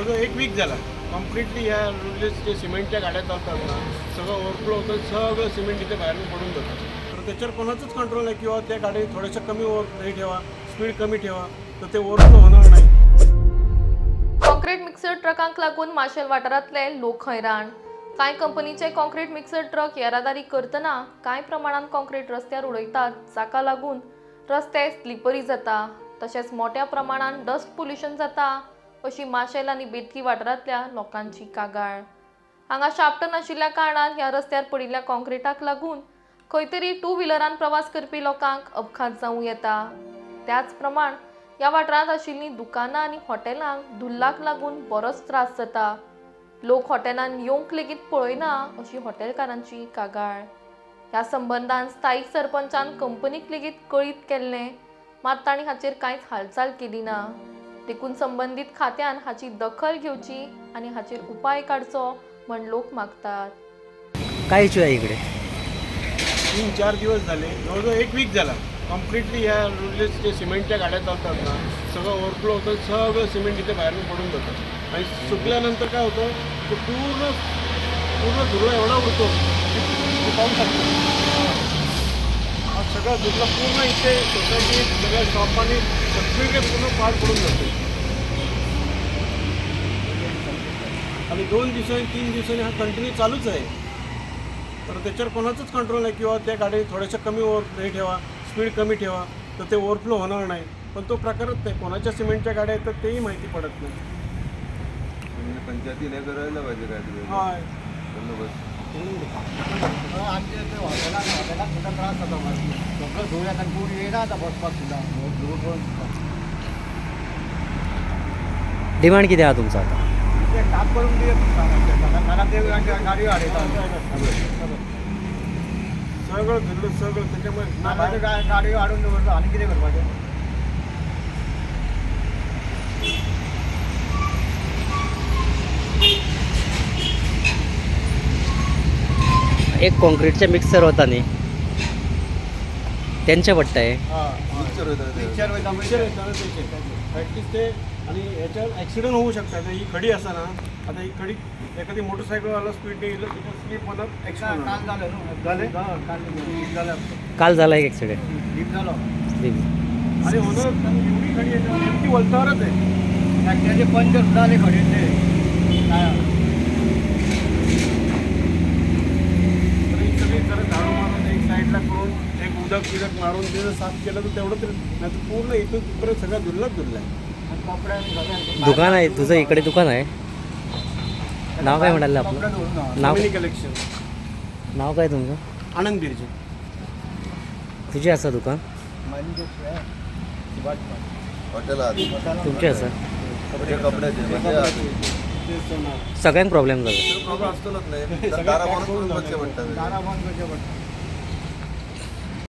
जवळजवळ एक वीक झाला कम्प्लिटली ह्या जे सिमेंटच्या गाड्या चालतात ना सगळं ओव्हरफ्लो होतं, सगळं सिमेंट इथे बाहेरून पडून जातं. तर त्याच्यावर कोणाचंच कंट्रोल आहे किंवा त्या गाडी थोड्याशा कमी हे ठेवा, स्पीड कमी ठेवा, तर ते ओव्हरफ्लो होणार नाही. कॉन्क्रीट मिक्सर ट्रकांक लागून माशेल वाठारांतले लोक हैराण. कांय कंपनीचे कॉन्क्रीट मिक्सर ट्रक येरादारी करतना कांय प्रमाणात कॉन्क्रीट रस्त्यार उडयतात, जाका लागून रस्ते स्लिपरी जाता. तशेंच मोठ्या प्रमाणात डस्ट पोल्युशन जाता अशी माशेल आनी बेतकी वाठारांतल्या लोकांची कागाळ. हांगा शाफ्ट नाशिल्ल्या कारणान ह्या रस्त्यार पडिल्ल्या कॉन्क्रीटाक लागून खंय तरी टू व्हिलरान प्रवास करपी लोकांक अपघात जावं येता. त्याच प्रमाण ह्या वाठारांत आशिल्लीं दुकानां आनी हॉटेलांक धुल्लाक लागून बरोच त्रास जाता. लोक हॉटेलांत येवंक लेगीत पळयना अशी हॉटेलकारांची कागाळ. ह्या संबंदान स्थायीक सरपंचान कंपनीक लेगीत कळीत केल्लें, मात तांणी हाचेर कांयच हालचाल केली ना. देखून संबंदीत खात्यान हाची दखल घेवची आनी हाचेर उपाय काडचो म्हण लोक मागतात. काय इश्यू आहे इकडे? 3-4 दिवस झाले, जवळजवळ एक वीक झाला कम्प्लिटली ह्या जे सिमेंटच्या गाड्या चालतात ना सगळं ओव्हरफ्लो होतं, सगळं सिमेंट इथे बाहेरून पडून जातं आणि सुकल्यानंतर काय होतं ते पूर्ण धुरळा एवढा उडतो की पाहू शकतो. हा सगळा धुरळा पूर्ण इथे सोसायटी सगळ्या शॉपाने सगळीकडे पूर्ण पार पडून जातो आणि 2 दिवसांनी 3 दिवसांनी हा कंटिन्यू चालूच आहे. तर त्याच्यावर कोणाचंच कंट्रोल नाही किंवा त्या गाडी थोड्याशा कमी हे ठेवा, स्पीड कमी ठेवा, तर ते ओव्हरफ्लो होणार नाही. पण तो प्रकारच नाही, कोणाच्या सिमेंटच्या गाड्या आहेत तर तेही माहिती पडत नाही. पंचायतीने करायला पाहिजे काय हाय आमच्या इथे हॉटेलात सुद्धा त्रास होता मला. सगळं धुळ्यात आणि पूर येणार आता बसपास सुद्धा धुळ डिमांड किती आहे तुमचा आता? ते काम करून देत मला ते गाडी वाढवतात सगळं धुरळं सगळं त्याच्यामुळे गाडी वाढवून निवडतो आणि किती करपाचे. एक कॉन्क्रीटचे मिक्सर होता न्ही, त्यांचे पट्टा आहे. ॲटलिस्ट ते आणि याच्यावर ॲक्सिडेंट होऊ शकतात. ही खडी असा ना, आता ही खडी एखादी मोटरसायकलवाला स्पीडने गेलं त्याच्यात स्लिप होणार, ॲक्सिडेंट काल झालं झालं काल झाला एक ॲक्सिडेंट. डीप झालं आणि होणार कारण एवढी खडी आहे ती वलतावरच आहे. त्याचे पंच सुद्धा आले खडीचे सगळी जरा झाडू मारून एक साईडला करून एक उदक मारून ते जर साफ केलं तर तेवढं तरी नाही तर पूर्ण इथून तिथपर्यंत सगळं दुर्लभ आहे. दुकान आहे तुझं इकडे, दुकान आहे. नाव काय म्हणाले आपलं? नाव कलेक्शन. नाव काय तुमचं? आनंद बिर्जे. तुझे असं दुकान? हॉटेल तुमचे असं कपड्याचे सगळ्यांक प्रॉब्लेम झाला. प्रॉब्लेम असतोच नाही. दारा म्हणून म्हणतात. दारा बंद